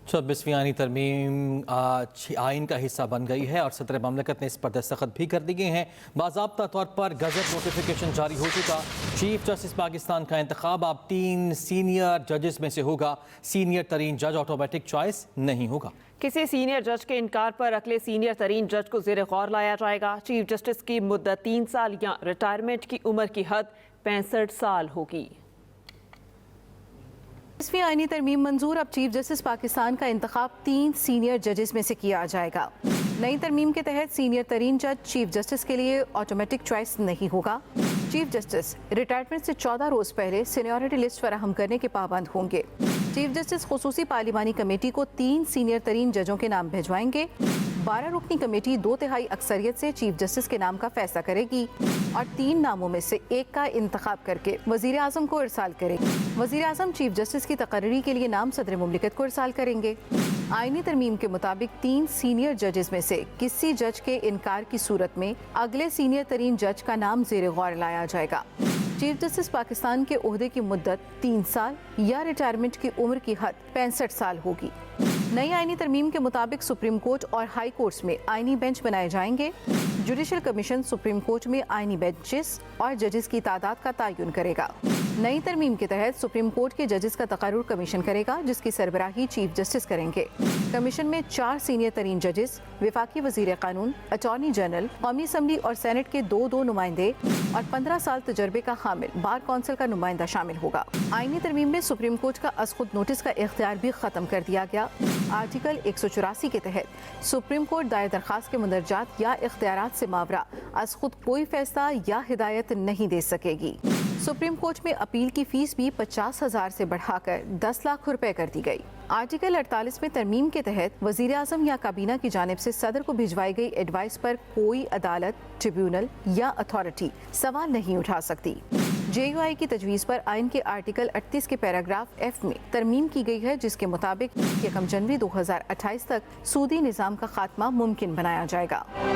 26ویں آئینی ترمیم آئین کا حصہ بن گئی ہے اور صدر مملکت نے اس پر دستخط بھی کر دیے ہیں۔ باضابطہ طور پر گزٹ نوٹیفیکیشن جاری ہو چکا۔ چیف جسٹس پاکستان کا انتخاب اب 3 سینئر ججز میں سے ہوگا۔ سینئر ترین جج آٹومیٹک چوائس نہیں ہوگا۔ کسی سینئر جج کے انکار پر اگلے سینئر ترین جج کو زیر غور لایا جائے گا۔ چیف جسٹس کی مدت 3 سال یا ریٹائرمنٹ کی عمر کی حد 65 سال ہوگی۔ 26ویں آئینی ترمیم منظور، اب چیف جسٹس پاکستان کا انتخاب 3 سینئر ججز میں سے کیا جائے گا۔ نئی ترمیم کے تحت سینئر ترین جج چیف جسٹس کے لیے آٹومیٹک چوائس نہیں ہوگا۔ چیف جسٹس ریٹائرمنٹ سے 14 روز پہلے سینیورٹی لسٹ فراہم کرنے کے پابند ہوں گے۔ چیف جسٹس خصوصی پارلیمانی کمیٹی کو 3 سینئر ترین ججوں کے نام بھجوائیں گے۔ 12 رکنی کمیٹی 2/3 اکثریت سے چیف جسٹس کے نام کا فیصلہ کرے گی اور 3 ناموں میں سے ایک کا انتخاب کر کے وزیر اعظم کو ارسال کرے گی۔ وزیر اعظم چیف جسٹس کی تقرری کے لیے نام صدر مملکت کو ارسال کریں گے۔ آئینی ترمیم کے مطابق 3 سینئر ججز میں سے کسی جج کے انکار کی صورت میں اگلے سینئر ترین جج کا نام زیر غور لایا جائے گا۔ چیف جسٹس پاکستان کے عہدے کی مدت 3 سال یا ریٹائرمنٹ کی عمر کی حد 65 سال ہوگی۔ نئی آئینی ترمیم کے مطابق سپریم کورٹ اور ہائی کورٹس میں آئینی بینچ بنائے جائیں گے۔ جوڈیشل کمیشن سپریم کورٹ میں آئینی بینچز اور ججز کی تعداد کا تعین کرے گا۔ نئی ترمیم کے تحت سپریم کورٹ کے ججز کا تقرر کمیشن کرے گا، جس کی سربراہی چیف جسٹس کریں گے۔ کمیشن میں 4 سینئر ترین ججز، وفاقی وزیر قانون، اٹارنی جنرل، قومی اسمبلی اور سینٹ کے 2 نمائندے اور 15 سال تجربے کا حامل بار کونسل کا نمائندہ شامل ہوگا۔ آئینی ترمیم میں سپریم کورٹ کا از خود نوٹس کا اختیار بھی ختم کر دیا گیا۔ آرٹیکل 184 کے تحت سپریم کورٹ دائر درخواست کے مندرجات یا اختیارات سے ماورا از خود کوئی فیصلہ یا ہدایت نہیں دے سکے گی۔ سپریم کورٹ میں اپیل کی فیس بھی 50,000 سے بڑھا کر 10 لاکھ روپے کر دی گئی۔ آرٹیکل 48 میں ترمیم کے تحت وزیر اعظم یا کابینہ کی جانب سے صدر کو بھجوائی گئی ایڈوائس پر کوئی عدالت، ٹریبیونل یا اتھارٹی سوال نہیں اٹھا سکتی۔ JUI کی تجویز پر آئین کے آرٹیکل 38 کے پیراگراف F میں ترمیم کی گئی ہے، جس کے مطابق 1 جنوری 2028 تک سودی نظام کا خاتمہ ممکن بنایا جائے گا۔